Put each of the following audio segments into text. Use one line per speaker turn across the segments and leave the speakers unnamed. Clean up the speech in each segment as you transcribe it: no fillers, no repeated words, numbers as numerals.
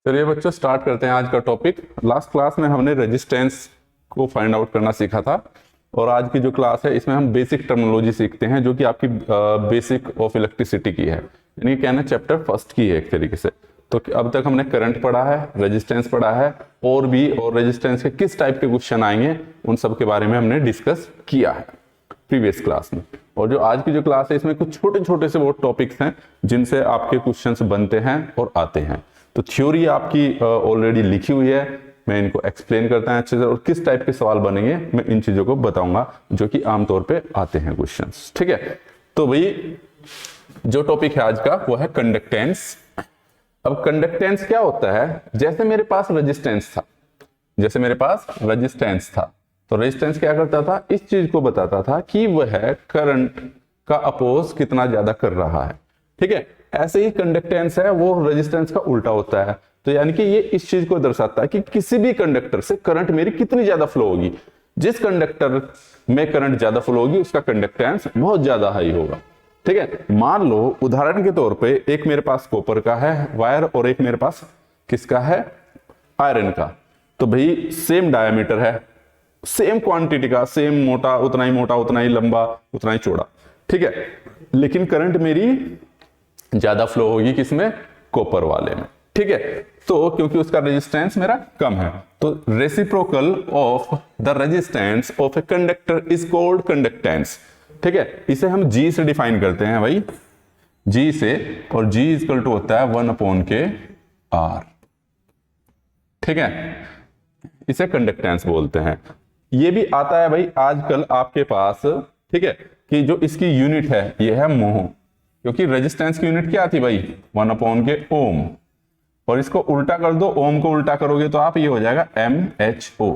चलिए बच्चों स्टार्ट करते हैं आज का टॉपिक। लास्ट क्लास में हमने रेजिस्टेंस को फाइंड आउट करना सीखा था और आज की जो क्लास है इसमें हम बेसिक टर्मिनोलॉजी सीखते हैं जो कि आपकी बेसिक ऑफ इलेक्ट्रिसिटी की है, यानी कि कहना चैप्टर फर्स्ट की है एक तरीके से। तो अब तक हमने करंट पढ़ा है, रेजिस्टेंस पढ़ा है और रेजिस्टेंस के किस टाइप के क्वेश्चन आएंगे उन सब के बारे में हमने डिस्कस किया है प्रीवियस क्लास में। और जो आज की जो क्लास है इसमें कुछ छोटे छोटे से वो टॉपिक्स हैं जिनसे आपके क्वेश्चंस बनते हैं और आते हैं। तो थ्योरी आपकी ऑलरेडी लिखी हुई है, मैं इनको एक्सप्लेन करता हूं अच्छे से और किस टाइप के सवाल बनेंगे मैं इन चीजों को बताऊंगा जो कि आमतौर पे आते हैं क्वेश्चंस। ठीक है, तो भाई जो टॉपिक है आज का वो है कंडक्टेंस। अब कंडक्टेंस क्या होता है? जैसे मेरे पास रेजिस्टेंस था, तो रेजिस्टेंस क्या करता था? इस चीज को बताता था कि वह करंट का अपोज कितना ज्यादा कर रहा है। ठीक है, ऐसे ही कंडक्टेंस है वो रेजिस्टेंस का उल्टा होता है। तो यानी कि ये इस चीज को दर्शाता है कि किसी भी कंडक्टर से करंट मेरी कितनी ज्यादा फ्लो होगी। जिस कंडक्टर में करंट ज्यादा फ्लो होगी उसका कंडक्टेंस बहुत ज्यादा हाई होगा। ठीक है, मान लो उदाहरण के तौर पे एक मेरे पास कॉपर का है वायर और एक मेरे पास किसका है? आयरन का। तो भाई सेम डायमीटर है, सेम क्वांटिटी का, सेम मोटा, उतना ही लंबा, उतना ही चौड़ा। ठीक है, लेकिन करंट मेरी ज्यादा फ्लो होगी किसमें? कॉपर वाले में। ठीक है, तो क्योंकि उसका रेजिस्टेंस मेरा कम है, तो reciprocal of the resistance of a conductor is called conductance. ठीक है, इसे हम G से डिफाइन करते हैं भाई, G से, और G इक्वल टू होता है 1/R। ठीक है, इसे कंडक्टेंस बोलते हैं। ये भी आता है भाई आजकल आपके पास। ठीक है, कि जो इसकी यूनिट है ये है मोह, क्योंकि रेजिस्टेंस की यूनिट क्या थी भाई? 1/ओम। और इसको उल्टा कर दो, ओम को उल्टा करोगे तो आप ये हो जाएगा MHO।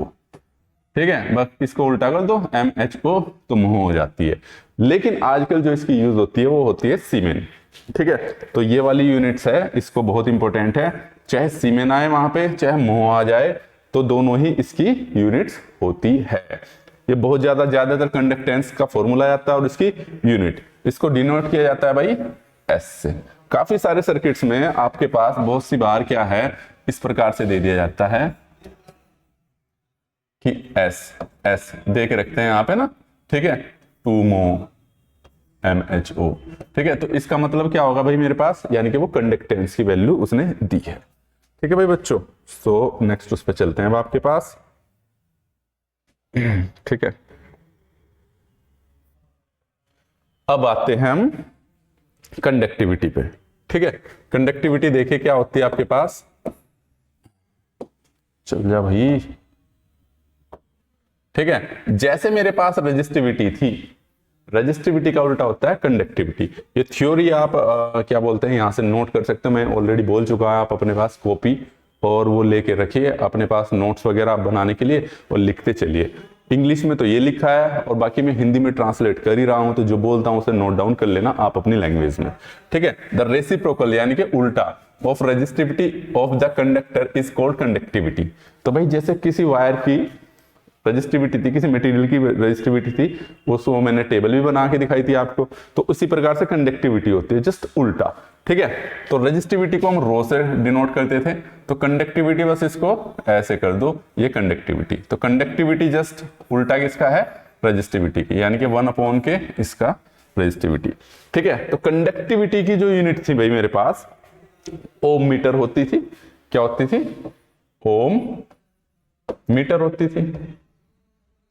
ठीक है, बस इसको उल्टा कर दो MHO तो मोह हो जाती है। लेकिन आजकल जो इसकी यूज होती है वो होती है सीमेन। ठीक है, तो ये वाली यूनिट्स है, इसको बहुत इंपॉर्टेंट है, चाहे सीमेन आए वहां पे चाहे मोह आ जाए तो दोनों ही इसकी यूनिट्स होती है। ये बहुत ज्यादातर कंडक्टेंस का फॉर्मूला आता है और इसकी यूनिट, इसको डिनोट किया जाता है भाई S से। काफी सारे सर्किट्स में आपके पास बहुत सी बार क्या है, इस प्रकार से दे दिया जाता है कि S दे के रखते हैं यहां पे ना। ठीक है, 2 mho MHO। ठीक है, तो इसका मतलब क्या होगा भाई मेरे पास, यानी कि वो कंडक्टेंस की वैल्यू उसने दी है। ठीक है भाई बच्चों, तो नेक्स्ट उस पर चलते हैं अब आपके पास। ठीक है, अब आते हैं हम कंडक्टिविटी पे। ठीक है, कंडक्टिविटी देखिए क्या होती है आपके पास। चल जा भाई। ठीक है, जैसे मेरे पास रेजिस्टिविटी थी, रेजिस्टिविटी का उल्टा होता है कंडक्टिविटी। ये थ्योरी आप क्या बोलते हैं यहां से नोट कर सकते हो, मैं ऑलरेडी बोल चुका है। आप अपने पास कॉपी और वो लेके रखिए अपने पास नोट्स वगैरह बनाने के लिए और लिखते चलिए। इंग्लिश में तो ये लिखा है और बाकी मैं हिंदी में ट्रांसलेट कर ही रहा हूं, तो जो बोलता हूं उसे नोट डाउन कर लेना आप अपनी लैंग्वेज में। ठीक है, द रेसिप्रोकल यानी कि उल्टा of resistivity of the conductor is called conductivity. तो भाई जैसे किसी वायर की रेजिस्टिविटी थी, किसी मटेरियल की रेजिस्टिविटी थी, वो मैंने टेबल भी बना के दिखाई थी आपको, तो उसी प्रकार से कंडक्टिविटी होती है, जस्ट उल्टा। ठीक है, तो रेजिस्टिविटी को हम रो से डिनोट करते थे, तो कंडक्टिविटी बस इसको ऐसे कर दो, ये कंडक्टिविटी। तो कंडक्टिविटी जस्ट उल्टा किसका है? रेजिस्टिविटी की, यानी कि 1/K के इसका रेजिस्टिविटी। ठीक है, तो कंडक्टिविटी की जो यूनिट थी भाई मेरे पास ओम मीटर होती थी। क्या होती थी? ओम मीटर होती थी।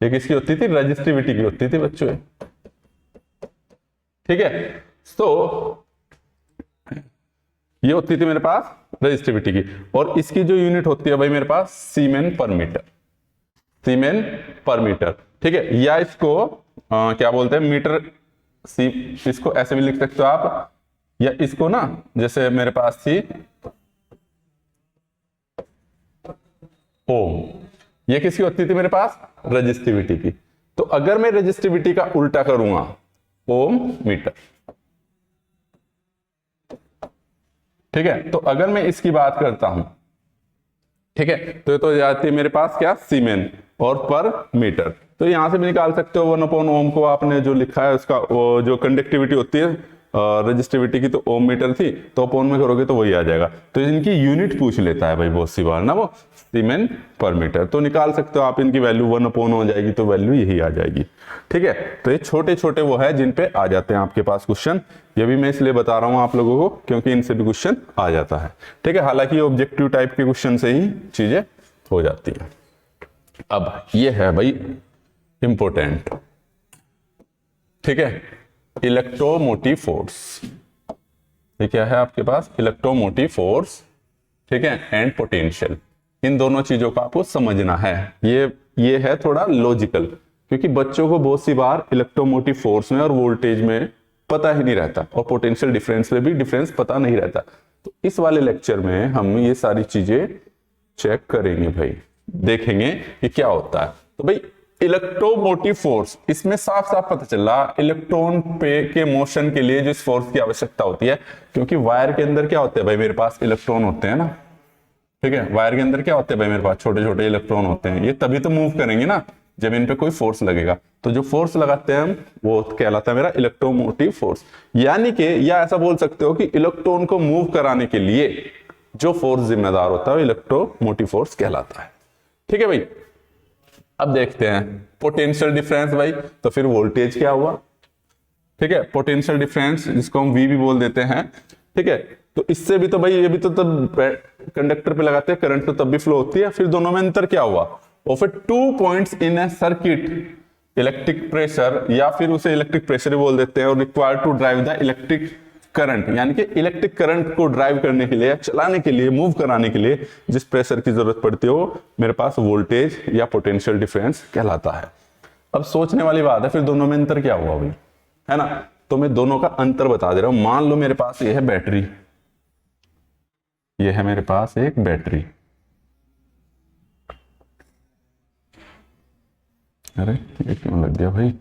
ये किसकी होती थी? रेजिस्टिविटी की होती थी बच्चों। ठीक है, तो ये होती थी मेरे पास रेजिस्टिविटी की, और इसकी जो यूनिट होती है भाई मेरे पास सीमेन पर मीटर। सीमेन पर मीटर। ठीक है, या इसको क्या बोलते हैं? मीटर इसको ऐसे भी लिख सकते हो आप, या इसको ना जैसे मेरे पास थी ओम, ये किसकी होती थी मेरे पास? रेजिस्टिविटी की। तो अगर मैं रेजिस्टिविटी का उल्टा करूंगा, ओम मीटर। ठीक है, तो अगर मैं इसकी बात करता हूं, ठीक है, तो ये तो जाती है मेरे पास क्या? सीमेन और पर मीटर। तो यहां से भी निकाल सकते हो 1/ओम को, आपने जो लिखा है उसका वो जो कंडक्टिविटी होती है रजिस्टिविटी की तो ओम मीटर थी, तो अपॉन में करोगे तो वही आ जाएगा। तो इनकी यूनिट पूछ लेता है भाई बहुत सी बार ना वो, सीमेन पर मीटर। तो निकाल सकते हो आप इनकी वैल्यू, 1 अपॉन हो जाएगी तो वैल्यू यही आ जाएगी। ठीक है, तो ये छोटे छोटे वो है जिन पे आ जाते हैं आपके पास क्वेश्चन। ये भी मैं इसलिए बता रहा हूं आप लोगों को क्योंकि इनसे भी क्वेश्चन आ जाता है। ठीक है, हालांकि ऑब्जेक्टिव टाइप के क्वेश्चन से ही चीजें हो जाती है। अब ये है भाई इंपोर्टेंट, ठीक है, इलेक्ट्रोमोटिव फोर्स। ये क्या है आपके पास, इलेक्ट्रोमोटिव फोर्स, ठीक है, एंड पोटेंशियल। इन दोनों चीजों को आपको समझना है। ये है थोड़ा लॉजिकल, क्योंकि बच्चों को बहुत सी बार इलेक्ट्रोमोटिव फोर्स में और वोल्टेज में पता ही नहीं रहता, और पोटेंशियल डिफरेंस में भी डिफरेंस पता नहीं रहता। तो इस वाले लेक्चर में हम ये सारी चीजें चेक करेंगे भाई, देखेंगे कि क्या होता है। तो भाई इलेक्ट्रोमोटिव फोर्स, इसमें साफ साफ पता चल रहा इलेक्ट्रॉन पे के मोशन के लिए जिस फोर्स की आवश्यकता होती है, क्योंकि वायर के अंदर क्या होते हैं भाई, मेरे पास इलेक्ट्रॉन होते हैं ना। ठीक है, वायर के अंदर क्या होते हैं भाई, मेरे पास छोटे छोटे इलेक्ट्रॉन होते हैं। ये तभी तो मूव करेंगे ना जब इन पे कोई फोर्स लगेगा। तो जो फोर्स लगाते हैं हम, वो कहलाता है मेरा इलेक्ट्रोमोटिव फोर्स। यानी कि, या ऐसा बोल सकते हो कि इलेक्ट्रॉन को मूव कराने के लिए जो फोर्स जिम्मेदार होता है वो इलेक्ट्रोमोटिव फोर्स कहलाता है। ठीक है भाई, अब देखते हैं पोटेंशियल डिफरेंस भाई, तो फिर वोल्टेज क्या हुआ। ठीक है, पोटेंशियल डिफरेंस जिसको हम वी भी बोल देते हैं। ठीक है, तो इससे भी तो भाई, ये भी तो तब कंडक्टर पे लगाते हैं करंट, तो तब भी फ्लो होती है। फिर दोनों में अंतर क्या हुआ, of A 2 points in A circuit electric pressure, या फिर उसे इलेक्ट्रिक प्रेशर ही बोल देते हैं, और required to drive the electric current, यानी कि इलेक्ट्रिक करंट को ड्राइव करने के लिए, चलाने के लिए, मूव कराने के लिए जिस प्रेशर की जरूरत पड़ती है वो मेरे पास वोल्टेज या पोटेंशियल डिफरेंस कहलाता है। अब सोचने वाली बात है, फिर दोनों में अंतर क्या हुआ भाई, है ना। तो मैं दोनों का अंतर बता दे रहा हूं। मान लो मेरे पास ये है बैटरी, ये है मेरे पास एक बैटरी। अरे ये क्यों लग गया भाई,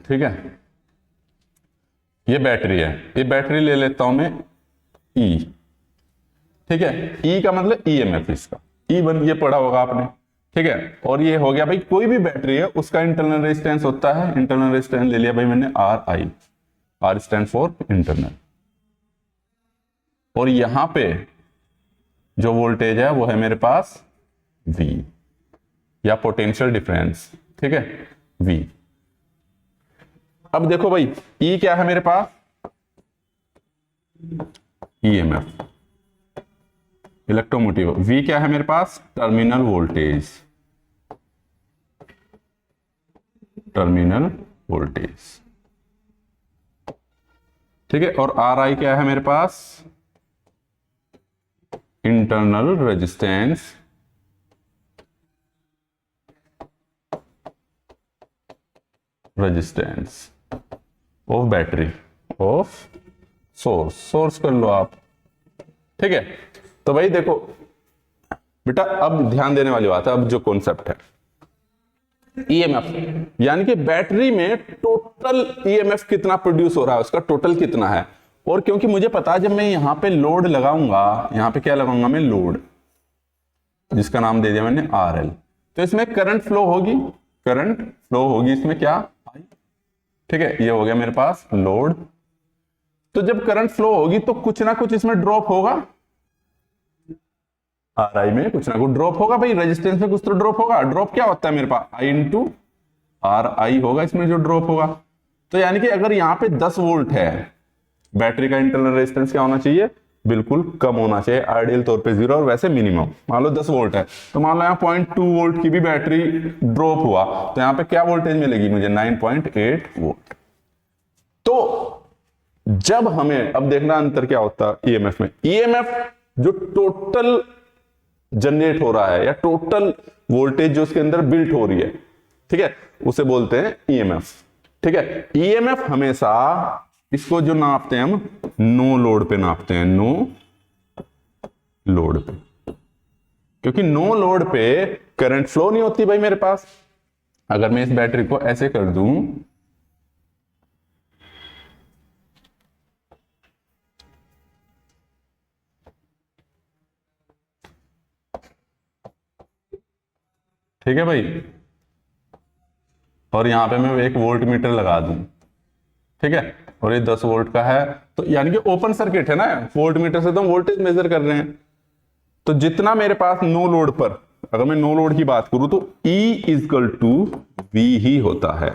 ठीक है, ये बैटरी है। ये बैटरी ले लेता हूं मैं ई, ठीक है, ई का मतलब ईएमएफ, इसका ई बन, ये पढ़ा होगा आपने। ठीक है, और ये हो गया भाई, कोई भी बैटरी है उसका इंटरनल रेजिस्टेंस होता है, इंटरनल रेजिस्टेंस ले लिया भाई मैंने R I, R stand for internal. और यहां पे जो वोल्टेज है वो है मेरे पास V, या पोटेंशियल डिफरेंस। ठीक है, V। अब देखो भाई, E क्या है मेरे पास, EMF, इलेक्ट्रोमोटिव। V क्या है मेरे पास, टर्मिनल वोल्टेज, टर्मिनल वोल्टेज। ठीक है, और RI क्या है मेरे पास, internal resistance of battery, of source कर लो आप। ठीक है, तो भाई देखो बेटा, अब ध्यान देने वाली बात है, अब जो कॉन्सेप्ट है ईएमएफ, यानी कि बैटरी में टोटल ईएमएफ कितना प्रोड्यूस हो रहा है, उसका टोटल कितना है। और क्योंकि मुझे पता है जब मैं यहां पे लोड लगाऊंगा, यहां पे क्या लगाऊंगा मैं, लोड, जिसका नाम दे दिया मैंने आरएल, तो इसमें करंट फ्लो होगी, करंट फ्लो होगी इसमें क्या, ठीक है, ये हो गया मेरे पास लोड। तो जब करंट फ्लो होगी तो कुछ ना कुछ इसमें ड्रॉप होगा, आर आई में कुछ ना कुछ ड्रॉप होगा भाई, रेजिस्टेंस में कुछ तो ड्रॉप होगा। ड्रॉप क्या होता है मेरे पास, आई इंटू आर आई होगा इसमें जो ड्रॉप होगा। तो यानी कि अगर यहां पे 10 वोल्ट है, बैटरी का इंटरनल रेजिस्टेंस क्या होना चाहिए, बिल्कुल कम होना चाहिए, आइडियल तौर पे 0 और वैसे मिनिमम। मान लो 10 वोल्ट है, तो मान लो यहाँ 0.2 वोल्ट की भी बैटरी ड्रॉप हुआ, तो यहाँ पे क्या वोल्टेज मिलेगी मुझे, 9.8 वोल्ट। तो जब हमें, अब देखना अंतर क्या होता है ईएमएफ में, ईएमएफ जो टोटल जनरेट हो रहा है, या टोटल वोल्टेज जो उसके अंदर बिल्ट हो रही है, ठीक है, उसे बोलते हैं ईएमएफ। ठीक है, ईएमएफ हमेशा, इसको जो नापते हैं हम, नो लोड पे नापते हैं, नो लोड पे, क्योंकि नो लोड पे करंट फ्लो नहीं होती भाई मेरे पास। अगर मैं इस बैटरी को ऐसे कर दूं, ठीक है भाई, और यहाँ पे मैं 1 वोल्ट मीटर लगा दूं, ठीक है, और ये 10 वोल्ट का है, तो यानी कि ओपन सर्किट है ना, वोल्ट मीटर से तो हम वोल्टेज मेजर कर रहे हैं। तो जितना मेरे पास नो लोड पर, अगर मैं नो लोड की बात करूं तो E इजकल टू V ही होता है,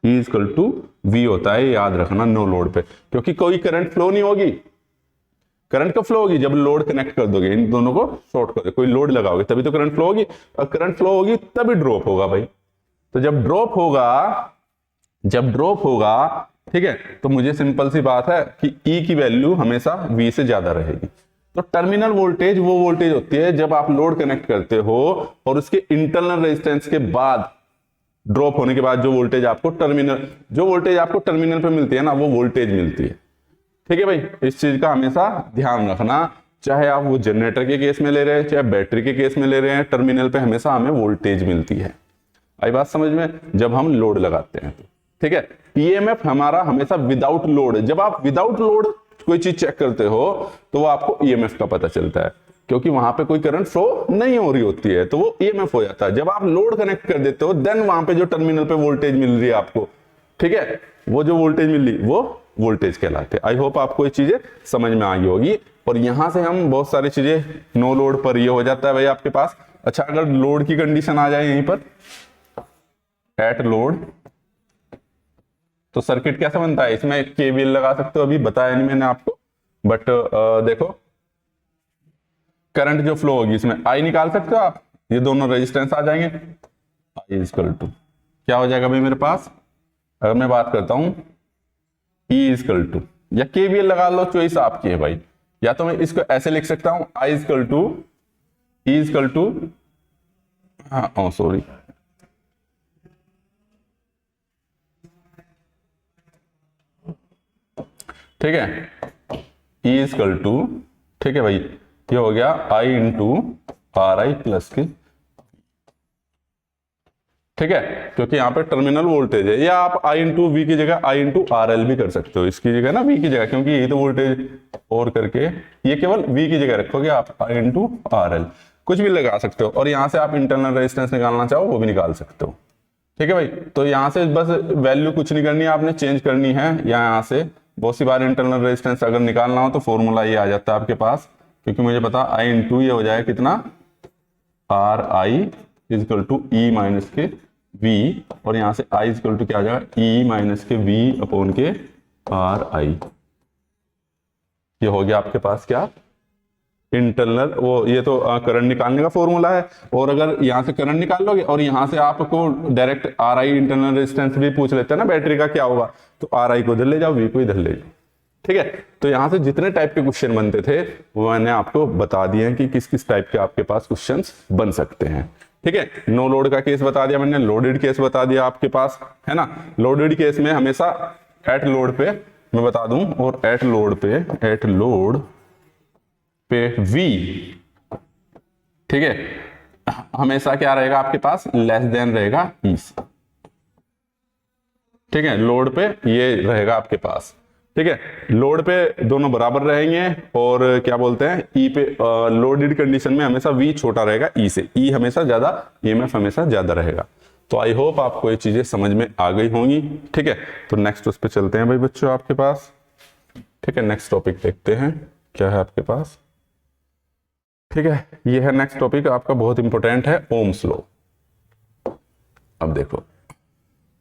E इजकल टू V होता है, याद रखना नो लोड पे, क्योंकि कोई करंट फ्लो नहीं होगी। करंट कब फ्लो होगी? जब लोड कनेक्ट कर दोगे, इन दोनों को शॉर्ट कर दो, कोई लोड लगाओगे तभी तो करंट फ्लो होगी, और करंट फ्लो होगी तभी ड्रॉप होगा भाई। तो जब ड्रॉप होगा, ठीक है, तो मुझे सिंपल सी बात है कि E की वैल्यू हमेशा V से ज्यादा रहेगी। तो टर्मिनल वोल्टेज वो वोल्टेज होती है जब आप लोड कनेक्ट करते हो और उसके इंटरनल रेजिस्टेंस के बाद, ड्रॉप होने के बाद जो वोल्टेज आपको टर्मिनल पे मिलती है ना, वो वोल्टेज मिलती है। ठीक है भाई, इस चीज का हमेशा ध्यान रखना, चाहे आप वो जनरेटर के केस में ले रहे हैं, चाहे बैटरी के केस में ले रहे हैं, टर्मिनल पे हमेशा हमें वोल्टेज मिलती है। आई बात समझ में? जब हम लोड लगाते हैं तो, ठीक है। ईएमएफ हमारा हमेशा विदाउट लोड, जब आप विदाउट लोड कोई चीज चेक करते हो तो वो आपको ईएमएफ का पता चलता है, क्योंकि वहां पे कोई करंट फ्लो नहीं हो रही होती है, तो वो ईएमएफ हो जाता है। जब आप लोड कनेक्ट कर देते हो, देन वहां पे जो टर्मिनल पे वोल्टेज मिल रही है आपको, ठीक है, वो जो वोल्टेज मिल रही वो वोल्टेज कहलाते हैं। आई होप आपको ये चीजें समझ में आ गई होगी। और यहां से हम बहुत सारी चीजें, नो लोड पर ये हो जाता है भाई आपके पास। अच्छा, अगर लोड की कंडीशन आ जाए यहीं पर, एट लोड, तो सर्किट कैसा बनता है? इसमें केवीएल लगा सकते हो, अभी बताया नहीं मैंने आपको, बट देखो करंट जो फ्लो होगी इसमें आई निकाल सकते हो आप, ये दोनों रेजिस्टेंस आ जाएंगे, आई इजकल टू क्या हो जाएगा भाई मेरे पास? अगर मैं बात करता हूं E इजकल टू, या केवीएल लगा लो, चॉइस आपकी है भाई, या तो मैं इसको ऐसे लिख सकता हूं, I equal to, E equal to, हाँ सॉरी, ठीक है, E इजकल टू, ठीक है भाई, ये हो गया I into are I plus की, ठीक है, क्योंकि यहाँ पे टर्मिनल वोल्टेज है, या आप I इंटू वी की जगह I इंटू आर एल भी कर सकते हो, इसकी जगह ना V की जगह, क्योंकि यही तो वोल्टेज, और करके ये केवल V की जगह रखोगे आप, I इंटू आर एल कुछ भी लगा सकते हो, और यहाँ से आप इंटरनल रेजिस्टेंस निकालना चाहो वो भी निकाल सकते हो। ठीक है भाई, तो यहाँ से बस वैल्यू कुछ नहीं करनी है, आपने चेंज करनी है, या यहाँ से बहुत सी बार इंटरनल रेजिस्टेंस अगर निकालना हो तो फॉर्मूला ये आ जाता है आपके पास, क्योंकि मुझे पता I इंटू ये हो जाए कितना, R I equal to E minus के V, और यहां से I इजकल टू क्या आ जाएगा, E माइनस के V अपॉन के आर आई। ये हो गया आपके पास क्या, इंटरनल, वो ये तो करंट निकालने का फॉर्मूला है। और अगर यहां से करंट निकाल लोगे और यहां से आपको direct are I internal resistance भी पूछ लेते हैं ना बैटरी का क्या होगा, तो आर आई को इधर ले जाओ, V को इधर ले जाओ। ठीक है, तो यहां से जितने टाइप के क्वेश्चन बनते थे वो मैंने आपको बता दिए हैं कि किस किस टाइप के आपके पास क्वेश्चंस बन सकते हैं। ठीक है, नो लोड का केस बता दिया मैंने, लोडेड केस बता दिया आपके पास, है ना। लोडेड केस में हमेशा एट लोड पे मैं बता दूं, और एट लोड पे V, ठीक है, हमेशा क्या रहेगा आपके पास, लेस देन रहेगा E से। ठीक है, लोड पे ये रहेगा आपके पास, ठीक है, लोड पे दोनों बराबर रहेंगे, और क्या बोलते हैं, E पे लोडेड कंडीशन में हमेशा V छोटा रहेगा E से, E हमेशा ज्यादा, EMF हमेशा ज्यादा रहेगा। तो आई होप आपको ये चीजें समझ में आ गई होंगी। ठीक है, तो नेक्स्ट उस पे चलते हैं भाई बच्चों आपके पास। ठीक है, नेक्स्ट टॉपिक देखते हैं क्या है आपके पास। ठीक है, ये है नेक्स्ट टॉपिक आपका, बहुत इंपॉर्टेंट है, ओम्स लॉ। अब देखो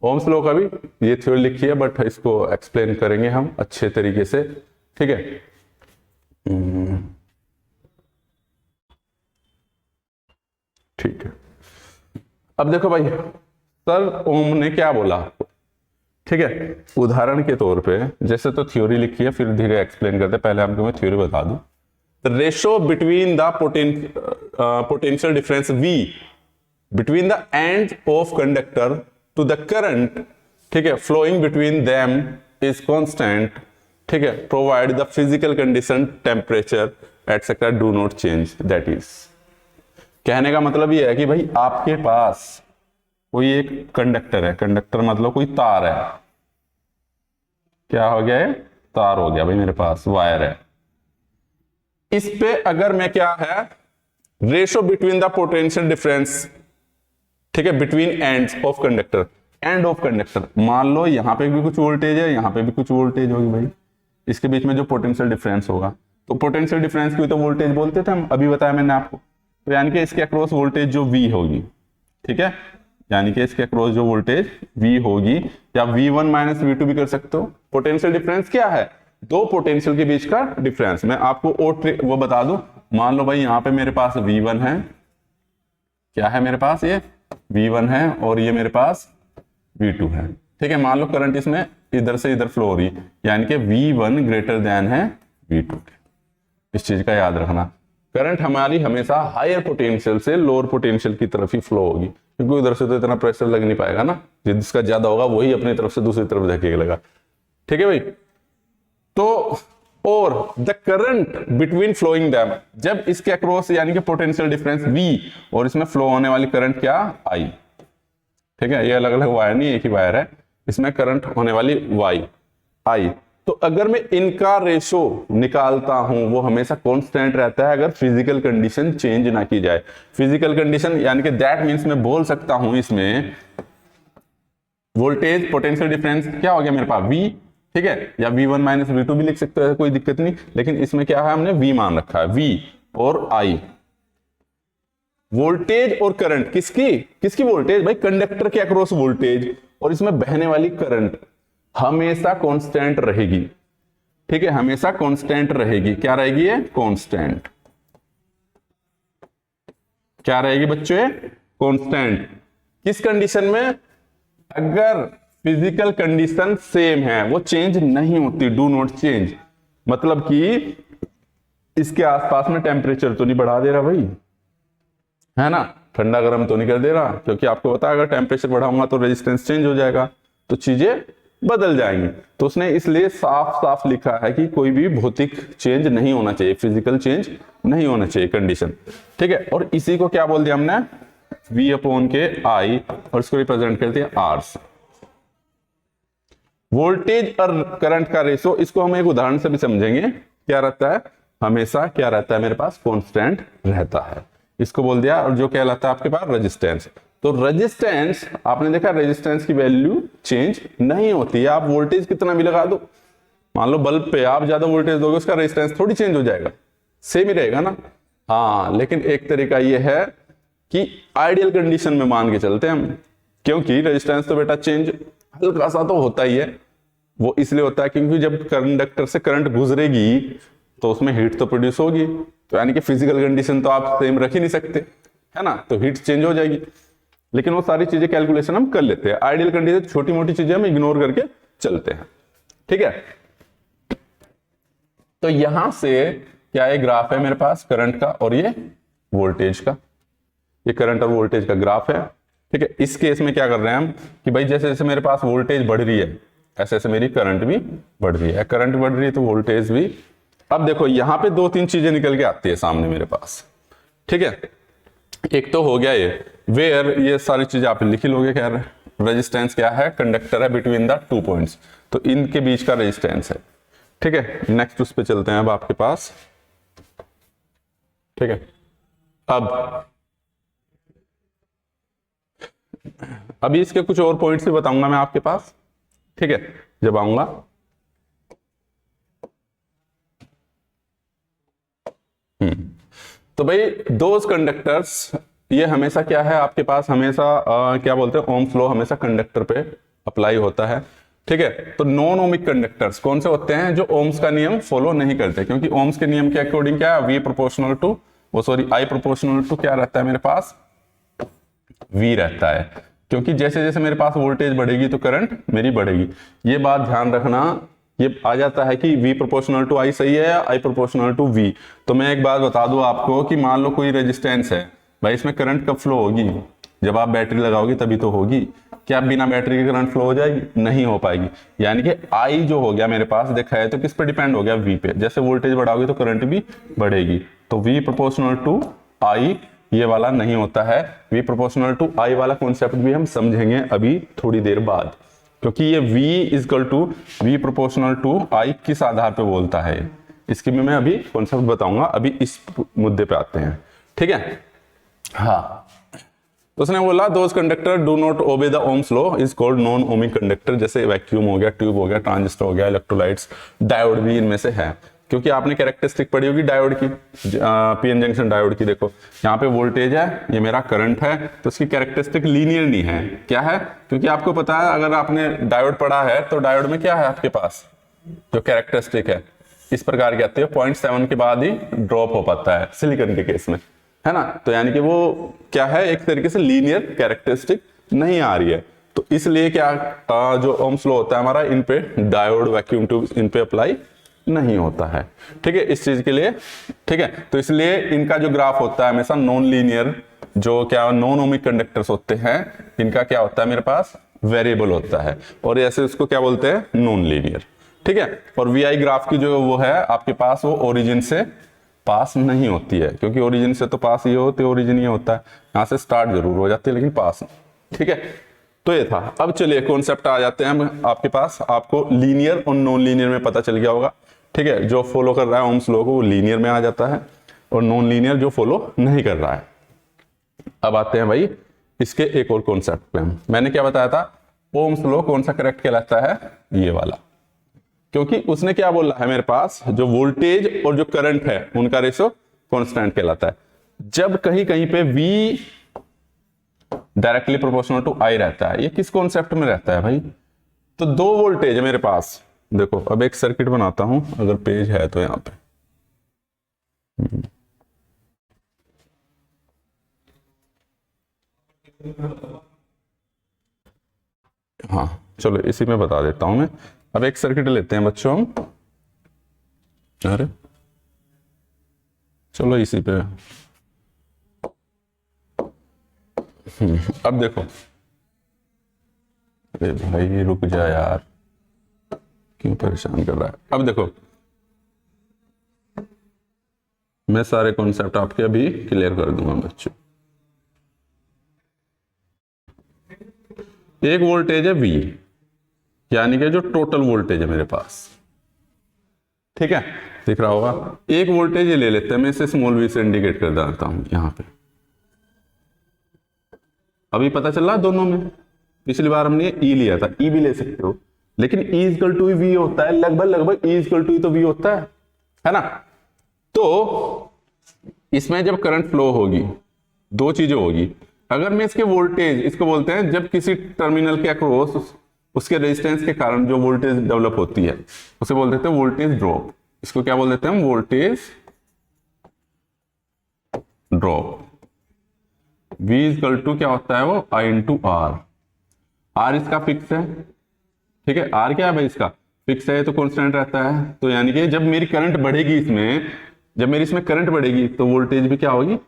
ओम्स लॉ का भी ये थ्योरी लिखी है, बट इसको एक्सप्लेन करेंगे हम अच्छे तरीके से। ठीक है, ठीक है, अब देखो भाई, सर ओम ने क्या बोला आपको। ठीक है, उदाहरण के तौर पे, जैसे तो थ्योरी लिखी है, फिर धीरे एक्सप्लेन करते हैं, पहले आपको मैं थ्योरी बता दूं। The ratio between the potential difference V between the ends of conductor to the current, ठीक है, flowing between them is constant, ठीक है, provide the physical condition, temperature etc do not change। that is, कहने का मतलब ये है कि भाई आपके पास कोई एक कंडक्टर है, कंडक्टर मतलब कोई तार है, क्या हो गया है, तार हो गया भाई मेरे पास, वायर है, इस पे अगर मैं क्या है, ratio between the potential difference, ठीक है, between ends of conductor, end of conductor. मान लो यहाँ पे भी कुछ वोल्टेज है, यहाँ पे भी कुछ वोल्टेज होगी भाई, इसके बीच में जो पोटेंशियल डिफरेंस होगा, तो पोटेंशियल डिफरेंस की तो वोल्टेज बोलते थे हम, अभी बताया मैंने आपको। तो यानी कि इसके अक्रॉस वोल्टेज जो V होगी, ठीक है, यानी कि इसके अक्रॉस जो वोल्टेज V होगी, या V1 माइनस V2 भी कर सकते हो। पोटेंशियल डिफरेंस क्या है? दो पोटेंशियल के बीच का डिफरेंस। मैं आपको वो बता दूं, मान लो भाई यहाँ पे मेरे पास V1 है, क्या है मेरे पास, ये V1 है, और ये मेरे पास V2 है, ठीक है। मान लो करंट इसमें इधर से इधर फ्लो हो रही है, यानी कि V1 ग्रेटर देन है V2। इस चीज का याद रखना, करंट हमारी हमेशा हायर पोटेंशियल से लोअर पोटेंशियल की तरफ ही फ्लो होगी, क्योंकि उधर से तो इतना प्रेशर लग नहीं पाएगा ना, जिसका ज्यादा होगा वही अपनी तरफ से दूसरी तरफ धकेलेगा, ठीक है भाई। तो और the current between flowing them, जब इसके अक्रॉस यानी कि पोटेंशियल डिफरेंस V और इसमें फ्लो होने वाली करंट क्या, I, ठीक है। ये अलग अलग वायर नहीं, एक ही वायर है, इसमें करंट होने वाली I। तो अगर मैं इनका रेशो निकालता हूं, वो हमेशा कांस्टेंट रहता है अगर फिजिकल कंडीशन चेंज ना की जाए। फिजिकल कंडीशन यानी कि दैट मींस मैं बोल सकता हूं इसमें वोल्टेज पोटेंशियल डिफरेंस क्या हो गया मेरे पास V, ठीक है, या V1 माइनस V2 भी लिख सकते हो, कोई दिक्कत नहीं, लेकिन इसमें क्या है हमने V मान रखा है, V और I। वोल्टेज और करंट किसकी वोल्टेज भाई, कंडक्टर के अक्रॉस वोल्टेज और इसमें बहने वाली करंट हमेशा कांस्टेंट रहेगी, ठीक है, हमेशा कांस्टेंट रहेगी। क्या रहेगी ये, कांस्टेंट। क्या रहेगी बच्चों, कांस्टेंट। किस कंडीशन में, अगर फिजिकल कंडीशन सेम है, वो चेंज नहीं होती, डू नॉट चेंज, मतलब कि इसके आसपास में टेम्परेचर तो नहीं बढ़ा दे रहा भाई, है ना, ठंडा गर्म तो नहीं कर दे रहा, क्योंकि आपको पता है अगर टेम्परेचर बढ़ाऊंगा तो रेजिस्टेंस चेंज हो जाएगा, तो चीजें बदल जाएंगी। तो उसने इसलिए साफ साफ लिखा है कि कोई भी भौतिक चेंज नहीं होना चाहिए, फिजिकल चेंज नहीं होना चाहिए कंडीशन, ठीक है। और इसी को क्या बोल दिया हमने, V अपॉन के I, और इसको रिप्रेजेंट करते हैं R। वोल्टेज और करंट का रेशो, इसको हम एक उदाहरण से भी समझेंगे, क्या रहता है, हमेशा क्या रहता है मेरे पास, कांस्टेंट रहता है, इसको बोल दिया। और जो कहलाता है आपके पास रेजिस्टेंस, तो रेजिस्टेंस आपने देखा रेजिस्टेंस की वैल्यू चेंज नहीं होती है, आप वोल्टेज कितना भी लगा दो, मान लो बल्ब पे आप ज्यादा वोल्टेज दोगे, उसका रेजिस्टेंस थोड़ी चेंज हो जाएगा, सेम ही रहेगा ना। हाँ, लेकिन एक तरीका यह है कि आइडियल कंडीशन में मान के चलते हैं हम, क्योंकि रेजिस्टेंस तो बेटा चेंज हल्का सा तो होता ही है, वो इसलिए होता है क्योंकि जब कंडक्टर से करंट गुजरेगी तो उसमें हीट तो प्रोड्यूस होगी, तो यानी कि फिजिकल कंडीशन तो आप सेम रख ही नहीं सकते, है ना, तो हीट चेंज हो जाएगी। लेकिन वो सारी चीजें कैलकुलेशन हम कर लेते हैं, आइडियल कंडीशन छोटी मोटी चीजें हम इग्नोर करके चलते हैं, ठीक है। तो यहां से क्या ये ग्राफ है मेरे पास करंट का और ये वोल्टेज का, ये करंट और वोल्टेज का ग्राफ है, ठीक है। इस केस में क्या कर रहे हैं हम कि भाई जैसे जैसे मेरे पास वोल्टेज बढ़ रही है, ऐसे ऐसे मेरी करंट भी बढ़ रही है, करंट बढ़ रही है तो वोल्टेज भी। अब देखो यहां पे दो तीन चीजें निकल के आती है सामने मेरे पास, ठीक है। एक तो हो गया ये वेयर, ये सारी चीजें आप लिख ही लोगे, क्या रेजिस्टेंस क्या है, कंडक्टर है बिटवीन द 2 पॉइंट्स, तो इनके बीच का रेजिस्टेंस है, ठीक है। नेक्स्ट उस पे चलते हैं अब आपके पास, ठीक है। अभी इसके कुछ और पॉइंट्स भी बताऊंगा मैं आपके पास, ठीक है, जब आऊंगा। तो भाई दोज कंडक्टर्स, ये हमेशा क्या है आपके पास, हमेशा क्या बोलते हैं, ओम्स लॉ हमेशा कंडक्टर पे अप्लाई होता है, ठीक है। तो नॉन ओमिक कंडक्टर्स कौन से होते हैं, जो ओम्स का नियम फॉलो नहीं करते, क्योंकि ओम्स के नियम के अकॉर्डिंग क्या है, V proportional to I proportional to क्या रहता है मेरे पास, V रहता है, क्योंकि जैसे जैसे मेरे पास वोल्टेज बढ़ेगी तो करंट मेरी बढ़ेगी। ये बात ध्यान रखना, ये आ जाता है कि V प्रोपोर्शनल टू I सही है या I प्रोपोर्शनल टू V। तो मैं एक बात बता दूं आपको कि मान लो कोई रेजिस्टेंस है भाई, इसमें करंट कब फ्लो होगी, जब आप बैटरी लगाओगे तभी तो होगी, क्या बिना बैटरी के करंट फ्लो हो जाएगी, नहीं हो पाएगी। यानी कि I जो हो गया मेरे पास देखा है तो किस पे डिपेंड हो गया, V पे, जैसे वोल्टेज बढ़ाओगे तो करंट भी बढ़ेगी, तो V प्रोपोर्शनल टू I ये वाला नहीं होता है। V प्रोपोर्शनल टू I वाला कॉन्सेप्ट भी हम समझेंगे अभी थोड़ी देर बाद, क्योंकि ये V equal to V proportional to I किस आधार पे बोलता है, इसकी भी मैं अभी कॉन्सेप्ट बताऊंगा। अभी इस मुद्दे पे आते हैं, ठीक है। हाँ, तो उसने बोला those conductor do not obey the Ohm's law is called non ohmic conductor, जैसे वैक्यूम हो गया, ट्यूब हो गया, ट्रांजिस्टर हो गया, इलेक्ट्रोलाइट्स, डायोड भी इनमें से है। क्योंकि आपने कैरेक्टरिस्टिक पढ़ी होगी डायोड की, पीएन जंक्शन डायोड की। देखो यहाँ पे वोल्टेज है, ये मेरा करंट है, तो इसकी कैरेक्टरिस्टिक लीनियर नहीं है। क्या है? क्योंकि आपको पता है अगर आपने डायोड पढ़ा है तो डायोड में क्या है आपके पास जो कैरेक्टरिस्टिक है इस प्रकार की आती है, 0.7 के बाद ही ड्रॉप हो पाता है सिलिकॉन के केस में, है ना। तो यानी कि वो क्या है, एक तरीके से लीनियर कैरेक्टरिस्टिक नहीं आ रही है। तो इसलिए क्या जो ओम्स लॉ होता है हमारा, इन पे डायोड, वैक्यूम ट्यूब इन पे अप्लाई नहीं होता है। ठीक है, इस चीज के लिए। ठीक है, तो इसलिए इनका जो ग्राफ होता है हमेशा नॉन लीनियर, जो क्या नॉन ओमिक कंडक्टर्स होते हैं इनका क्या होता है मेरे पास वेरिएबल होता है, और ऐसे उसको क्या बोलते हैं, नॉन लीनियर। ठीक है, और वीआई ग्राफ की जो वो है आपके पास, वो ओरिजिन से पास नहीं होती है, क्योंकि ओरिजिन से तो पास ये होती है, ओरिजिन ये होता है, यहां से स्टार्ट जरूर हो जाती है लेकिन पास नहीं। ठीक है, तो ये था। अब चलिए कॉन्सेप्ट आ जाते हैं हम आपके पास, आपको लीनियर और नॉन लीनियर में पता चल गया होगा। ठीक है, जो फॉलो कर रहा है ओम्स लॉ को वो लीनियर में आ जाता है, और नॉन लीनियर जो फॉलो नहीं कर रहा है। अब आते हैं भाई इसके एक और कॉन्सेप्ट पे। मैंने क्या बताया था, ओम्स लॉ कौन सा करेक्ट कहलाता है, ये वाला। क्योंकि उसने क्या बोला है, मेरे पास जो वोल्टेज और जो करंट है उनका रेशो कांस्टेंट कहलाता है। जब कहीं कहीं पे V directly proportional to I रहता है, ये किस कॉन्सेप्ट में रहता है भाई, तो दो वोल्टेज है मेरे पास। देखो अब एक सर्किट बनाता हूं, अगर पेज है तो यहां पे हाँ चलो इसी में बता देता हूं मैं। अब एक सर्किट लेते हैं बच्चों हम, अरे चलो इसी पे। अब देखो, अरे भाई रुक जा यार, क्यों परेशान कर रहा है। अब देखो मैं सारे कॉन्सेप्ट आपके अभी क्लियर कर दूंगा बच्चों। एक वोल्टेज है V, यानी कि जो टोटल वोल्टेज है मेरे पास, ठीक है, दिख रहा होगा। एक वोल्टेज ये ले लेते हैं, मैं इसे स्मॉल v से इंडिकेट कर देता हूं यहां पे। अभी पता चल रहा दोनों में, पिछली बार हमने E लिया था, E भी ले सकते हो, लेकिन E इक्वल टू V होता है, लगभग E इक्वल टू तो V होता है ना। तो इसमें जब करंट फ्लो होगी, दो चीजें होगी। अगर मैं इसके वोल्टेज, इसको बोलते हैं जब किसी टर्मिनल के अक्रॉस उसके रेजिस्टेंस के कारण जो वोल्टेज डेवलप होती है उसे बोल देते हैं वोल्टेज ड्रॉप। इसको क्या बोल देते हैं, voltage drop. V equal to क्या होता है वो, I इंटू आर। आर इसका फिक्स है, ठीक है, आर क्या है भाई इसका फिक्स है, तो कांस्टेंट रहता है। तो यानी कि जब मेरी करंट बढ़ेगी इसमें, जब मेरी इसमें करंट बढ़ेगी तो वोल्टेज भी क्या होगी,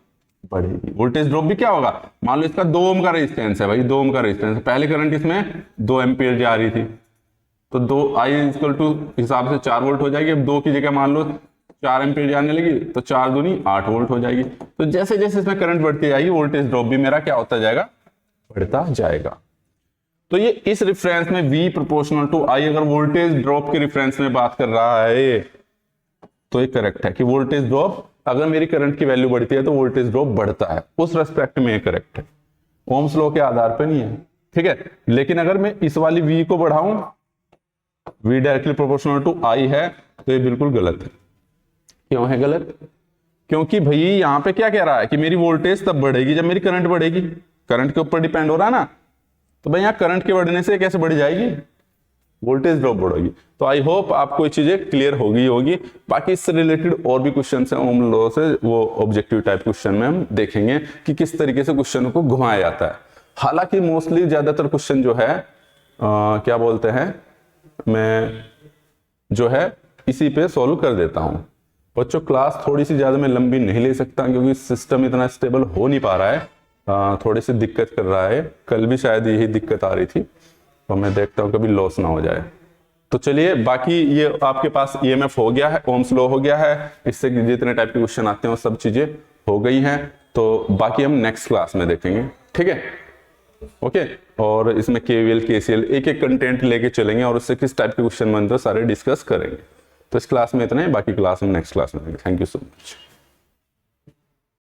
बढ़ेगी। वोल्टेज ड्रॉप भी क्या होगा, मान लो इसका 2 ओम का रेजिस्टेंस है भाई, 2 ओम का रेजिस्टेंस है, पहले करंट इसमें 2 एम्पियर जा रही थी, तो 2 I इक्वल टू हिसाब से 4 वोल्ट हो जाएगी। अब 2 की जगह मान लो 4 एम्पियर जाने लगी, तो 4 दूनी 8 वोल्ट हो जाएगी। तो जैसे जैसे इसमें करंट बढ़ती जाएगी वोल्टेज ड्रॉप भी मेरा क्या होता जाएगा, बढ़ता जाएगा। तो ये इस रेफरेंस में V प्रोपोर्शनल टू I अगर वोल्टेज ड्रॉप के रेफरेंस में बात कर रहा है तो ये करेक्ट है कि वोल्टेज ड्रॉप, अगर मेरी करंट की वैल्यू बढ़ती है तो वोल्टेज ड्रॉप बढ़ता है, उस रेस्पेक्ट में ये करेक्ट है, ओम्स लॉ के आधार पे नहीं है। ठीक है, लेकिन अगर मैं इस वाली V को बढ़ाऊं, V directly proportional to I है, तो ये बिल्कुल गलत है। क्यों है गलत, क्योंकि भाई यहां पे क्या कह रहा है कि मेरी वोल्टेज तब बढ़ेगी जब मेरी करंट बढ़ेगी, करंट के ऊपर डिपेंड हो रहा है ना। तो भाई यहाँ करंट के बढ़ने से कैसे बढ़ जाएगी, वोल्टेज ड्रॉप बढ़ेगी। तो आई होप आपको ये चीजें क्लियर होगी। बाकी इससे रिलेटेड और भी क्वेश्चन है ओम लॉ से, वो ऑब्जेक्टिव टाइप क्वेश्चन में हम देखेंगे कि किस तरीके से क्वेश्चन को घुमाया जाता है। हालांकि मोस्टली ज्यादातर क्वेश्चन जो है क्या बोलते हैं, मैं जो है इसी पे सॉल्व कर देता हूं। बच्चों क्लास थोड़ी सी ज्यादा मैं लंबी नहीं ले सकता क्योंकि सिस्टम इतना स्टेबल हो नहीं पा रहा है, थोड़ी सी दिक्कत कर रहा है। कल भी शायद यही दिक्कत आ रही थी, तो मैं देखता हूँ कभी लॉस ना हो जाए। तो चलिए, बाकी ये आपके पास EMF हो गया है, ओम्स लॉ हो गया है, इससे जितने टाइप के क्वेश्चन आते हैं वो सब चीजें हो गई हैं। तो बाकी हम नेक्स्ट क्लास में देखेंगे, ठीक है, ओके। और इसमें KVL KCL एक एक कंटेंट लेके चलेंगे और उससे किस टाइप के क्वेश्चन बनते हैं सारे डिस्कस करेंगे। तो इस क्लास में इतना ही, बाकी क्लास हम नेक्स्ट क्लास में देखेंगे। Thank you so much.